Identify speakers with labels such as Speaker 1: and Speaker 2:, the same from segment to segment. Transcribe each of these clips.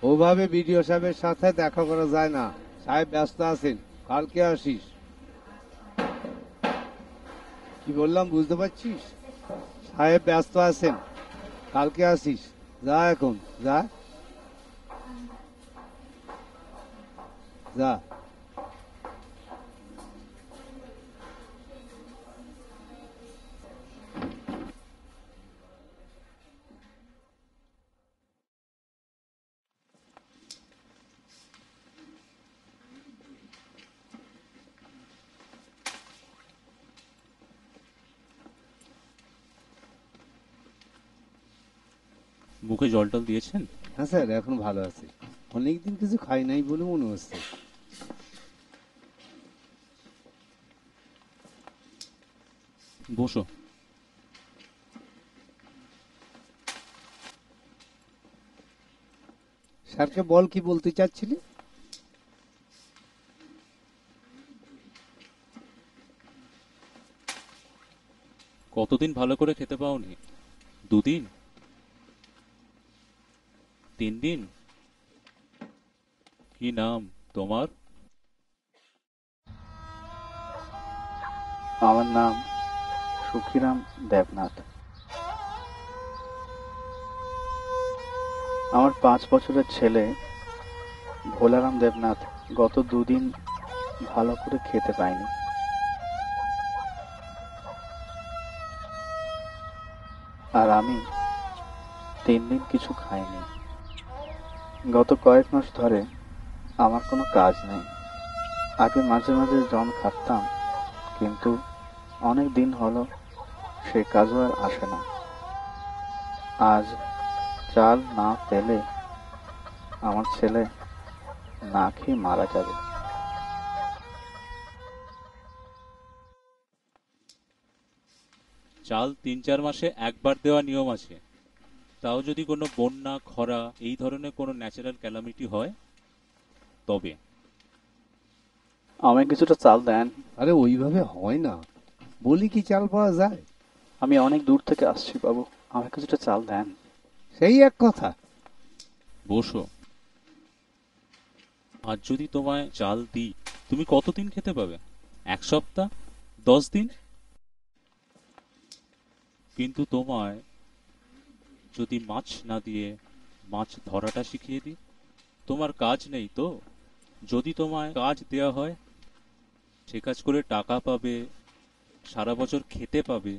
Speaker 1: ওভাবে বিডিও সাহেবের সাথে দেখা করা যায় না। সাহেব ব্যস্ত আছেন, কালকে আসিস। কি বললাম বুঝতে পারছিস? সাহেব ব্যস্ত আছেন, কালকে আসিস। যা এখন, যা যা।
Speaker 2: মুখে জল টল দিয়েছেন?
Speaker 1: হ্যাঁ স্যার, এখন ভালো আছে। অনেকদিন কিছু খাই নাই বলে মনে হচ্ছে।
Speaker 2: বসো।
Speaker 1: স্যারকে বল, কি বলতে চাচ্ছিলি?
Speaker 2: কতদিন ভালো করে খেতে পাওনি? 2 দিন? 3 দিন? কি নাম তোমার?
Speaker 3: আমার নাম সুখিরাম দেবনাথ। আমার 5 বছরের ছেলে ভোলারাম দেবনাথ গত 2 দিন ভালো করে খেতে পায়নি। আর আমি 3 দিন কিছু খাইনি। গত কয়েক মাস ধরে আমার কোনো কাজ নেই। আগে মাঝে মাঝে জল খাটতাম, কিন্তু অনেক দিন হলো সে কাজও আর আসে না। আজ চাল না পেলে আমার ছেলে না খেয়ে মারা যাবে।
Speaker 2: চাল 3-4 মাসে একবার দেওয়া নিয়ম আছে। তাও যদি কোনো বন্যা, খরা এই ধরনের কোনো ন্যাচারাল ক্যালামিটি হয় তবে।
Speaker 3: আমায় কিছুটা চাল দেন।
Speaker 1: আরে ওইভাবে হয় না, বলি কি চাল পাওয়া যায়?
Speaker 3: আমি অনেক দূর থেকে আসছি বাবু, আমায় কিছুটা চাল দেন।
Speaker 1: সেই এক কথা।
Speaker 2: বসো। আজ যদি তোমায় চাল দিই, তুমি কতদিন খেতে পাবে? 1 সপ্তাহ? 10 দিন? কিন্তু তোমায় যদি মাছ না দিয়ে মাছ ধরাটা শিখিয়ে দিই? তোমার কাজ নেই তো? যদি তোমায় কাজ দেয়া হয়, সে কাজ করে টাকা পাবে, সারা বছর খেতে পাবে,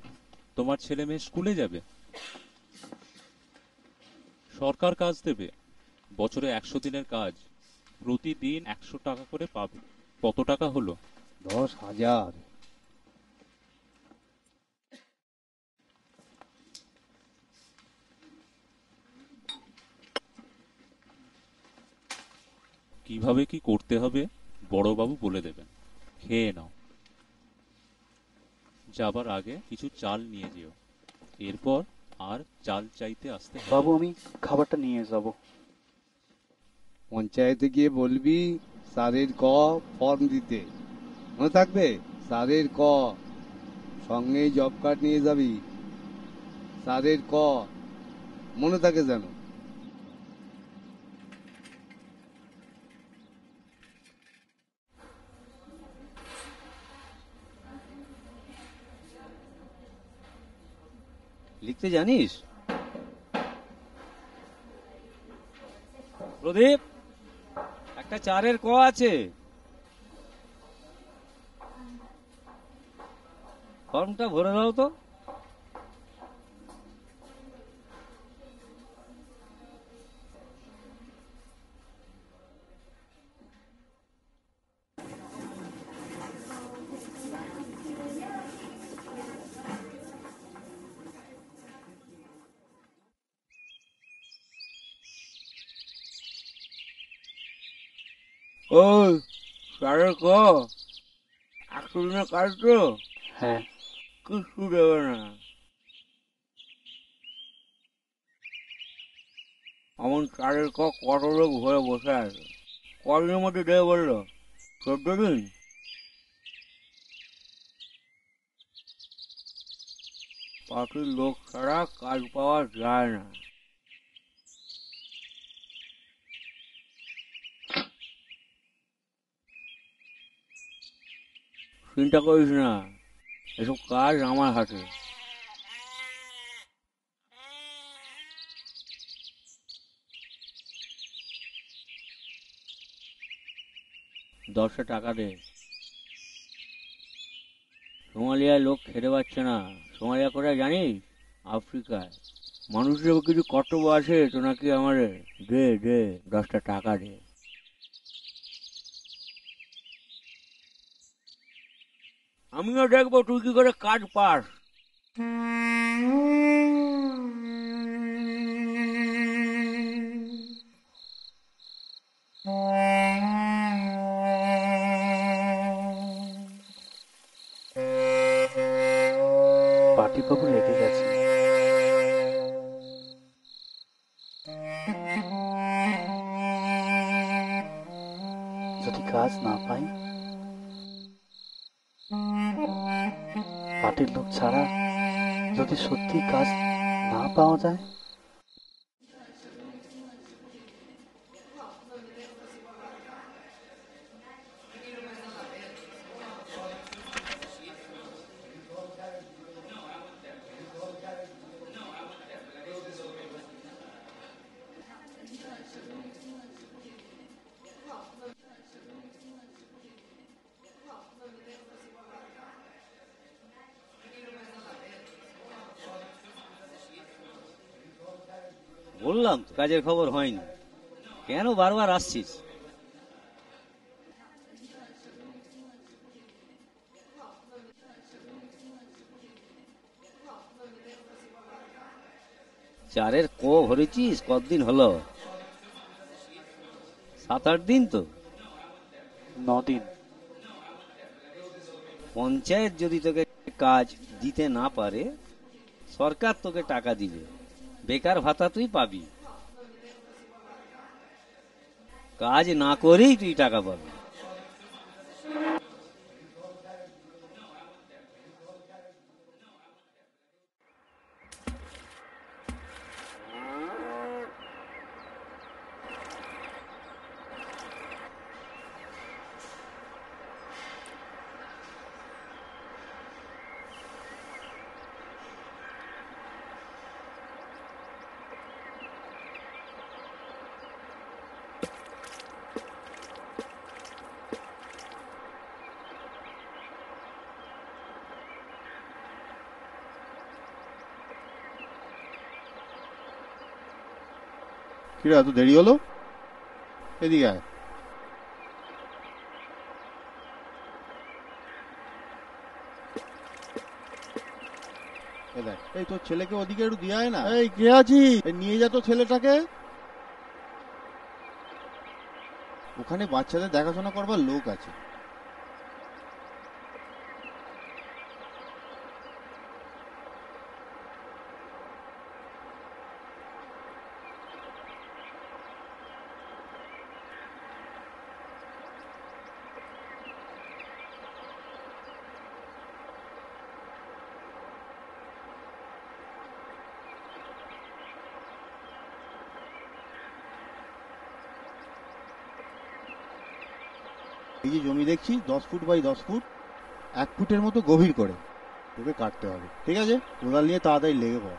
Speaker 2: তোমার ছেলে মেয়ে স্কুলে যাবে। সরকার কাজ দেবে, বছরে 100 দিনের কাজ, প্রতিদিন 100 টাকা করে পাবে। কত টাকা হলো?
Speaker 1: 10,000।
Speaker 2: কিভাবে কি করতে হবে বড়বাবু বলে দেবেন। খেয়ে নাও। যাবার আগে কিছু চাল নিয়ে যেও, এরপর আর চাল চাইতে আসতে হবে
Speaker 3: বাবু
Speaker 2: না।
Speaker 3: আমি খাবারটা নিয়ে যাব।
Speaker 1: পঞ্চায়েতে গিয়ে বলবি স্যারের ফর্ম দিতে, মনে থাকবে? স্যারের সঙ্গেই জব কার্ড নিয়ে যাবি। স্যারের মনে থাকে যেন। লিখতে জানিস? প্রদীপ, একটা চারের আছে, ফর্মটা ভরে দাও তো। ও চারের 100 দিনের কাজ তো,
Speaker 3: হ্যাঁ।
Speaker 1: কিছু দেবে না। এমন চারের কত লোক ঘরে বসে আছে,
Speaker 4: কদিনের মধ্যে দেবে বললো? 14 দিন? পার্টির লোক ছাড়া কাজ পাওয়া যায় না। চিন্তা করিস না, এসব কাজ আমার হাতে। $10 দে। সোমালিয়ায় লোক খেতে পাচ্ছে না। সোমালিয়া কোথায় জানিস? আফ্রিকায়। মানুষের কিছু কর্তব্য আছে তো নাকি আমাদের? দে দে, $10 দে। আমিও দেখবো তুই কি করে কাজ পাস।
Speaker 3: পার্টিবাবু রেগে গেছে। যদি কাজ না পাই, পার্টির লোক ছাড়া যদি সত্যি কাজ না পাওয়া যায়,
Speaker 4: বললাম তো কাজের খবর হয়নি, কেন বারবার আসছিস? চারের ভরেছিস? কতদিন হলো? 7-8 দিন তো।
Speaker 3: 9 দিন।
Speaker 4: পঞ্চায়েত যদি তোকে কাজ দিতে না পারে, সরকার তোকে টাকা দিবে, বেকার ভাতা তুই পাবি। কাজ না করেই তুই টাকা পাবি।
Speaker 5: কিরা, এত দেরি হলো? এদিকে আয়। এই তোর ছেলেকে ওদিকে একটু দিয়ে আয় না। এই কে আছিস? নিয়ে যা তো ছেলেটাকে। ওখানে বাচ্চাদের দেখাশোনা করবার লোক আছে। এই যে জমি দেখছি 10 ফুট বাই 10 ফুট, 1 ফুটের মতো গভীর করে তোকে কাটতে হবে, ঠিক আছে? কোদাল নিয়ে তাড়াতাড়ি লেগে পড়।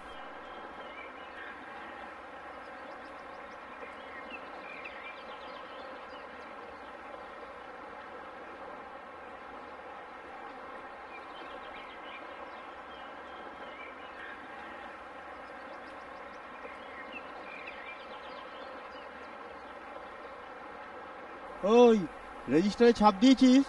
Speaker 5: ওই রেজিস্টারে ছাপ দিয়েছিস?